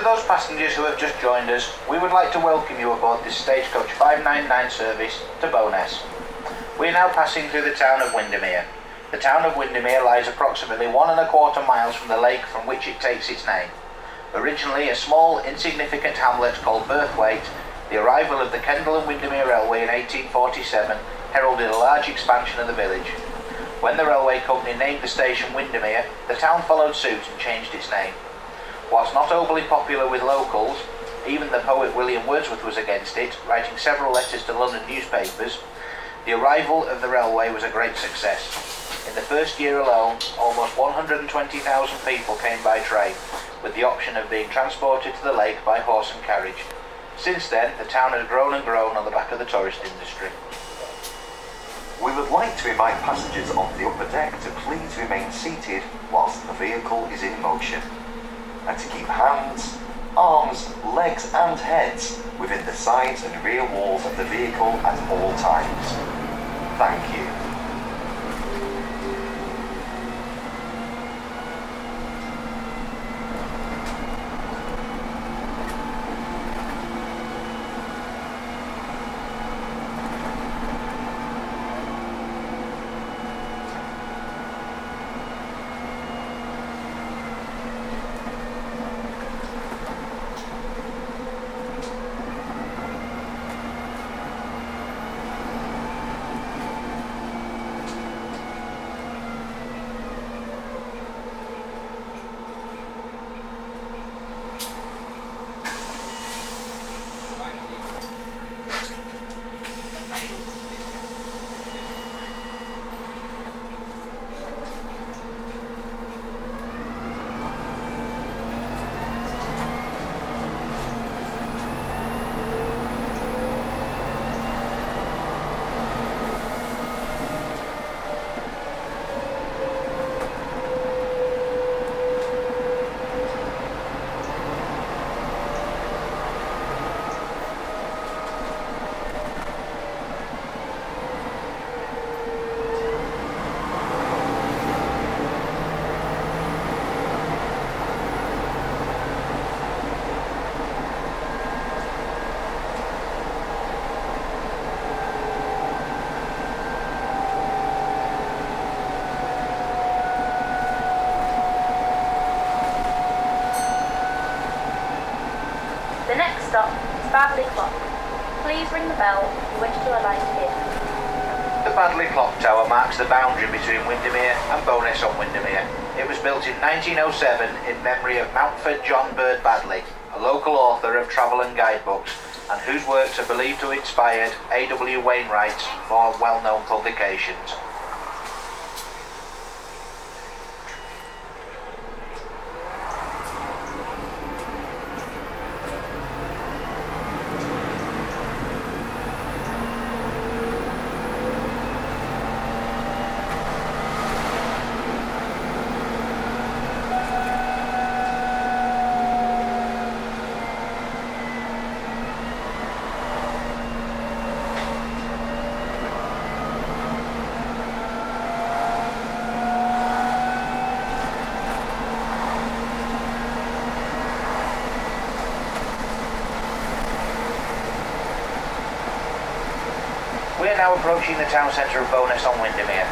To those passengers who have just joined us, we would like to welcome you aboard this Stagecoach 599 service to Bowness. We are now passing through the town of Windermere. The town of Windermere lies approximately 1¼ miles from the lake from which it takes its name. Originally a small, insignificant hamlet called Birthwaite, the arrival of the Kendal and Windermere Railway in 1847 heralded a large expansion of the village. When the railway company named the station Windermere, the town followed suit and changed its name. Whilst not overly popular with locals, even the poet William Wordsworth was against it, writing several letters to London newspapers, the arrival of the railway was a great success. In the first year alone, almost 120,000 people came by train, with the option of being transported to the lake by horse and carriage. Since then, the town has grown and grown on the back of the tourist industry. We would like to invite passengers on the upper deck to please remain seated whilst the vehicle is in motion, and to keep hands, arms, legs and heads within the sides and rear walls of the vehicle at all times. Thank you. The next stop is Badley Clock. Please ring the bell if you wish to alight here. The Badley Clock Tower marks the boundary between Windermere and Bowness on Windermere. It was built in 1907 in memory of Mountford John Bird Badley, a local author of travel and guidebooks, and whose works are believed to have inspired A.W. Wainwright's more well-known publications. We are now approaching the town centre of Bowness on Windermere.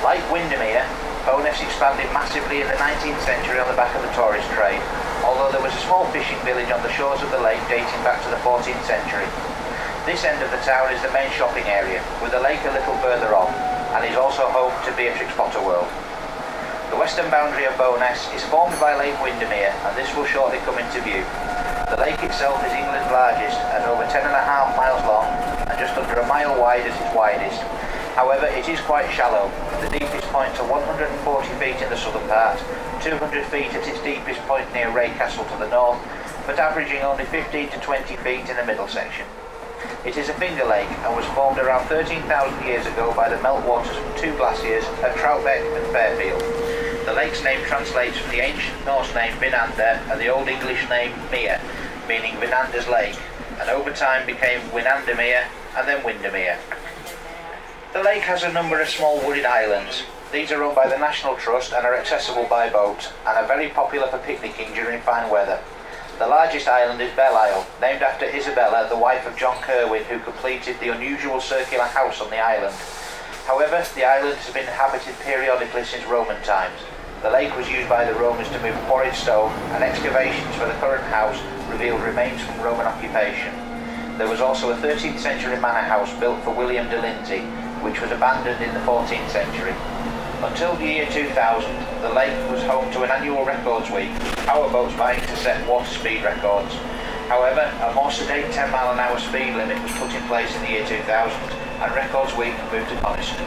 Like Windermere, Bowness expanded massively in the 19th century on the back of the tourist trade, although there was a small fishing village on the shores of the lake dating back to the 14th century. This end of the town is the main shopping area, with the lake a little further on, and is also home to Beatrix Potter World. The western boundary of Bowness is formed by Lake Windermere, and this will shortly come into view. The lake itself is England's largest, at over 10.5 miles long and just under a mile wide at its widest. However, it is quite shallow. The deepest points are 140 feet in the southern part, 200 feet at its deepest point near Raycastle to the north, but averaging only 15 to 20 feet in the middle section. It is a finger lake and was formed around 13,000 years ago by the meltwaters from two glaciers at Troutbeck and Fairfield. The lake's name translates from the ancient Norse name Vinander and the Old English name Mere, meaning Vinander's Lake, and over time became Winandermere and then Windermere. The lake has a number of small wooded islands. These are run by the National Trust and are accessible by boat, and are very popular for picnicking during fine weather. The largest island is Belle Isle, named after Isabella, the wife of John Kerwin, who completed the unusual circular house on the island. However, the island has been inhabited periodically since Roman times. The lake was used by the Romans to move quarried stone, and excavations for the current house revealed remains from Roman occupation. There was also a 13th century manor house built for William de Lindsay, which was abandoned in the 14th century. Until the year 2000, the lake was home to an annual records week, powerboats vying to set water speed records. However, a more sedate 10-mile-an-hour speed limit was put in place in the year 2000, and Records Week moved to Coniston.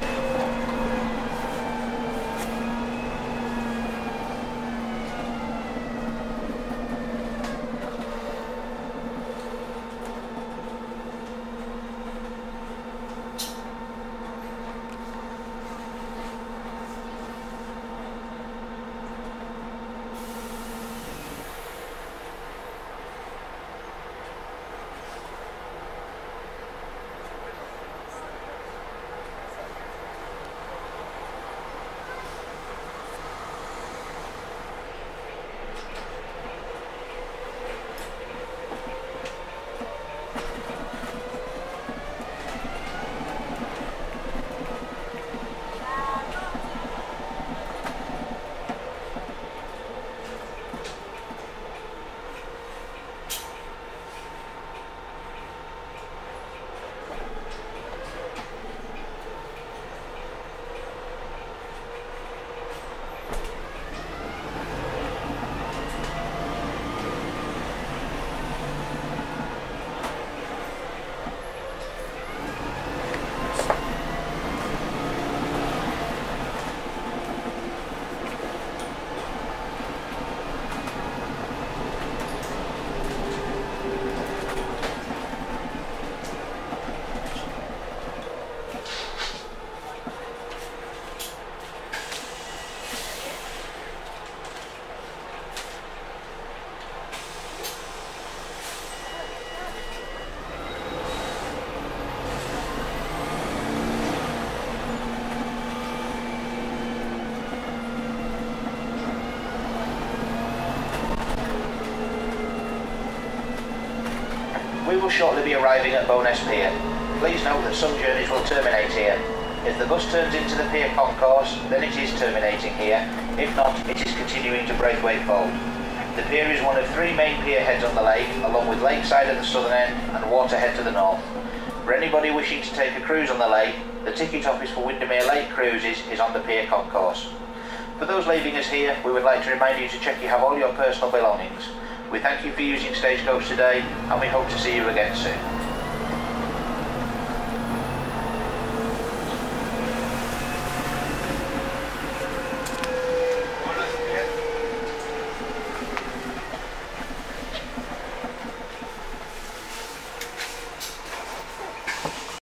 We will shortly be arriving at Bowness Pier. Please note that some journeys will terminate here. If the bus turns into the pier concourse, then it is terminating here. If not, it is continuing to Braithwaite Fold. The pier is one of 3 main pier heads on the lake, along with Lakeside at the southern end and Waterhead to the north. For anybody wishing to take a cruise on the lake, the ticket office for Windermere Lake Cruises is on the pier concourse. For those leaving us here, we would like to remind you to check you have all your personal belongings. We thank you for using Stagecoach today, and we hope to see you again soon.